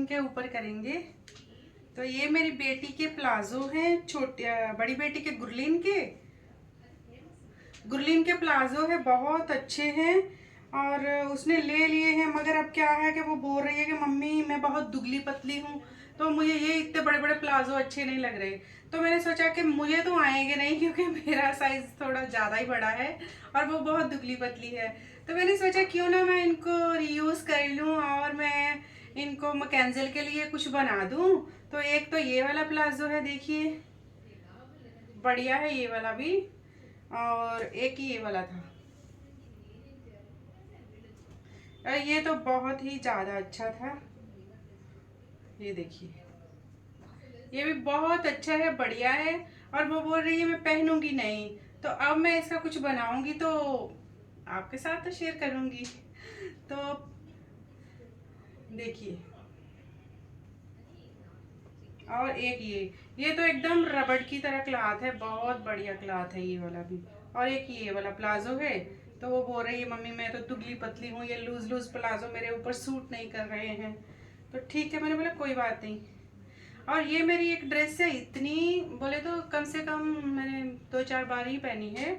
के ऊपर करेंगे। तो ये मेरी बेटी के प्लाजो हैं, बड़ी बेटी के गुरलीन के प्लाजो है, बहुत अच्छे हैं और उसने ले लिए हैं। मगर अब क्या है कि वो बोल रही है कि मम्मी मैं बहुत दुबली पतली हूँ, तो मुझे ये इतने बड़े बड़े प्लाजो अच्छे नहीं लग रहे। तो मैंने सोचा कि मुझे तो आएंगे नहीं, क्योंकि मेरा साइज थोड़ा ज़्यादा ही बड़ा है और वो बहुत दुबली पतली है। तो मैंने सोचा क्यों ना मैं इनको रीयूज़ कर लूँ और मैं इनको मैकेंजेल के लिए कुछ बना दूँ। तो एक तो ये वाला प्लाजो है, देखिए बढ़िया है ये वाला भी, और एक ये वाला था, और ये तो बहुत ही ज़्यादा अच्छा था। ये देखिए ये भी बहुत अच्छा है, बढ़िया है। और वो बोल रही है मैं पहनूंगी नहीं, तो अब मैं इसका कुछ बनाऊंगी तो आपके साथ तो शेयर करूंगी। तो देखिए, और एक ये तो एकदम रबड़ की तरह क्लॉथ है, बहुत बढ़िया क्लॉथ है ये वाला भी। और एक ये वाला प्लाजो है, तो वो बोल रही है मम्मी मैं तो दुबली पतली हूँ, ये लूज लूज प्लाजो मेरे ऊपर सूट नहीं कर रहे हैं। तो ठीक है, मैंने बोला कोई बात नहीं। और ये मेरी एक ड्रेस है, इतनी बोले तो कम से कम मैंने 2-4 बार ही पहनी है।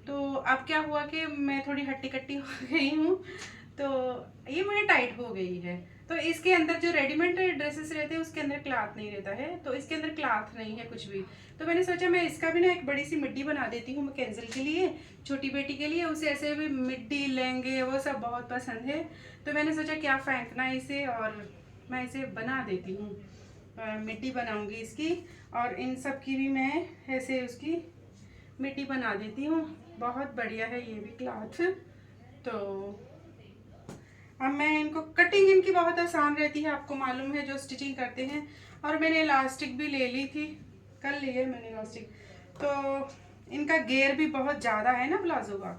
तो अब क्या हुआ कि मैं थोड़ी हट्टी कट्टी हो गई हूँ, तो ये मुझे टाइट हो गई है। तो इसके अंदर जो रेडीमेड ड्रेसेस रहते हैं उसके अंदर क्लॉथ नहीं रहता है, तो इसके अंदर क्लॉथ नहीं है कुछ भी। तो मैंने सोचा मैं इसका भी ना एक बड़ी सी मिड्डी बना देती हूँ मैकेंजेल के लिए, छोटी बेटी के लिए। उसे ऐसे भी मिड्डी लहंगे वो सब बहुत पसंद है। तो मैंने सोचा क्या फेंकना इसे, और मैं इसे बना देती हूँ, मिट्टी बनाऊंगी इसकी। और इन सब की भी मैं ऐसे उसकी मिट्टी बना देती हूँ। बहुत बढ़िया है ये भी क्लॉथ। तो अब मैं इनको कटिंग इनकी बहुत आसान रहती है, आपको मालूम है जो स्टिचिंग करते हैं। और मैंने इलास्टिक भी ले ली थी, कर ली है मैंने इलास्टिक। तो इनका घेर भी बहुत ज़्यादा है ना प्लाजो का,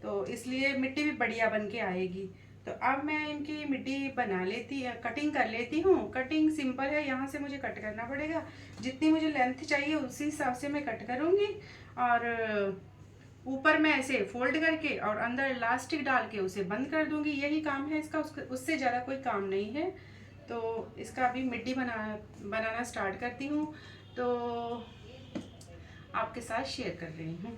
तो इसलिए मिट्टी भी बढ़िया बन के आएगी। तो अब मैं इनकी मिट्टी बना लेती, कटिंग कर लेती हूँ। कटिंग सिंपल है, यहाँ से मुझे कट करना पड़ेगा, जितनी मुझे लेंथ चाहिए उसी हिसाब से मैं कट करूँगी। और ऊपर मैं ऐसे फोल्ड करके और अंदर इलास्टिक डाल के उसे बंद कर दूंगी, यही काम है इसका, उससे ज़्यादा कोई काम नहीं है। तो इसका अभी मिड्डी बनाना स्टार्ट करती हूँ, तो आपके साथ शेयर कर रही हूँ।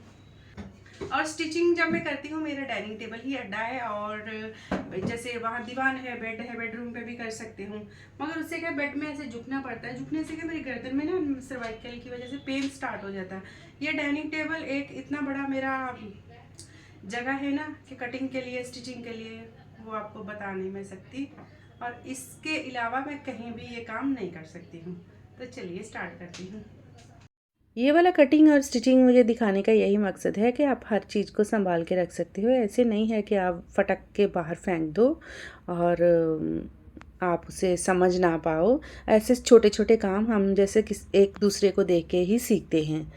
और स्टिचिंग जब मैं करती हूँ, मेरा डाइनिंग टेबल ही अड्डा है, और जैसे वहाँ दीवान है, बेड है, बेडरूम पे भी कर सकती हूँ। मगर उससे क्या बेड में ऐसे झुकना पड़ता है, झुकने से क्या मेरी गर्दन में ना सर्वाइकल की वजह से पेन स्टार्ट हो जाता है। ये डाइनिंग टेबल एक इतना बड़ा मेरा जगह है ना कि कटिंग के लिए, स्टिचिंग के लिए, वो आपको बता नहीं मैं सकती। और इसके अलावा मैं कहीं भी ये काम नहीं कर सकती हूँ। तो चलिए स्टार्ट करती हूँ। ये वाला कटिंग और स्टिचिंग मुझे दिखाने का यही मकसद है कि आप हर चीज़ को संभाल के रख सकते हो। ऐसे नहीं है कि आप फटक के बाहर फेंक दो और आप उसे समझ ना पाओ। ऐसे छोटे छोटे काम हम जैसे एक दूसरे को देख के ही सीखते हैं।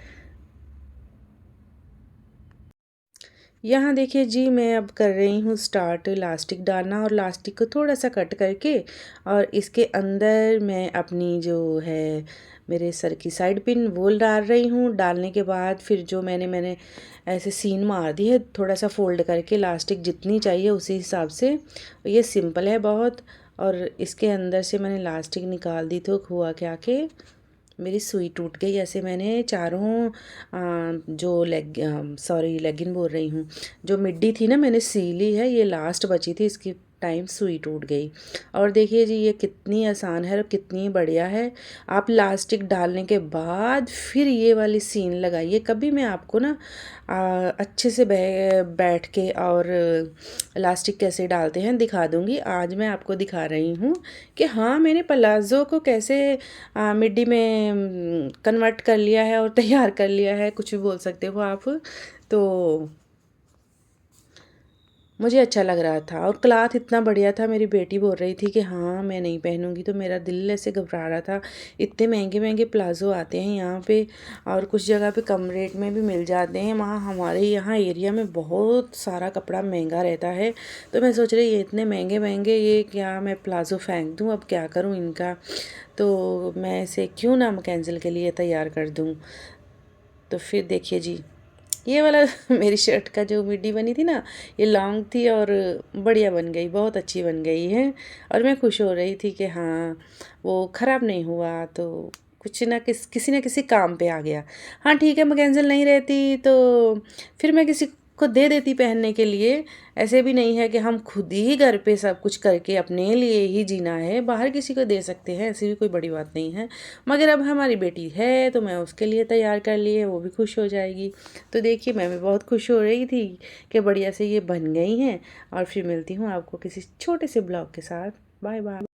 यहाँ देखिए जी, मैं अब कर रही हूँ स्टार्ट इलास्टिक डालना, और इलास्टिक को थोड़ा सा कट करके और इसके अंदर मैं अपनी जो है मेरे सर की साइड पिन वो डाल रही हूँ। डालने के बाद फिर जो मैंने ऐसे सीन मार दी है, थोड़ा सा फोल्ड करके इलास्टिक जितनी चाहिए उसी हिसाब से। ये सिंपल है बहुत। और इसके अंदर से मैंने इलास्टिक निकाल दी, तो हुआ क्या कि मेरी सुई टूट गई। ऐसे मैंने चारों जो लेगिन बोल रही हूँ, जो मिड्डी थी ना मैंने सी ली है, ये लास्ट बची थी, इसकी टाइम सुई टूट गई। और देखिए जी, ये कितनी आसान है और कितनी बढ़िया है। आप लास्टिक डालने के बाद फिर ये वाली सीन लगाइए। कभी मैं आपको ना अच्छे से बैठ के और इलास्टिक कैसे डालते हैं दिखा दूंगी। आज मैं आपको दिखा रही हूँ कि हाँ, मैंने पलाज़ो को कैसे मिड्डी में कन्वर्ट कर लिया है और तैयार कर लिया है, कुछ भी बोल सकते हो आप। तो मुझे अच्छा लग रहा था और क्लॉथ इतना बढ़िया था। मेरी बेटी बोल रही थी कि हाँ मैं नहीं पहनूंगी, तो मेरा दिल ऐसे घबरा रहा था। इतने महंगे महंगे प्लाज़ो आते हैं यहाँ पे, और कुछ जगह पे कम रेट में भी मिल जाते हैं। वहाँ हमारे यहाँ एरिया में बहुत सारा कपड़ा महंगा रहता है। तो मैं सोच रही ये इतने महंगे महंगे, ये क्या मैं प्लाज़ो फेंक दूँ, अब क्या करूँ इनका। तो मैं इसे क्यों ना मैकेंजेल के लिए तैयार कर दूँ। तो फिर देखिए जी, ये वाला मेरी शर्ट का जो मिड्डी बनी थी ना, ये लॉन्ग थी और बढ़िया बन गई, बहुत अच्छी बन गई है। और मैं खुश हो रही थी कि हाँ वो ख़राब नहीं हुआ, तो कुछ ना किसी ना किसी काम पे आ गया। हाँ ठीक है, मैकेनिकल नहीं रहती तो फिर मैं किसी को दे देती पहनने के लिए। ऐसे भी नहीं है कि हम खुद ही घर पे सब कुछ करके अपने लिए ही जीना है, बाहर किसी को दे सकते हैं, ऐसी भी कोई बड़ी बात नहीं है। मगर अब हमारी बेटी है तो मैं उसके लिए तैयार कर लिए, वो भी खुश हो जाएगी। तो देखिए मैं भी बहुत खुश हो रही थी कि बढ़िया से ये बन गई हैं। और फिर मिलती हूँ आपको किसी छोटे से ब्लॉग के साथ। Bye bye.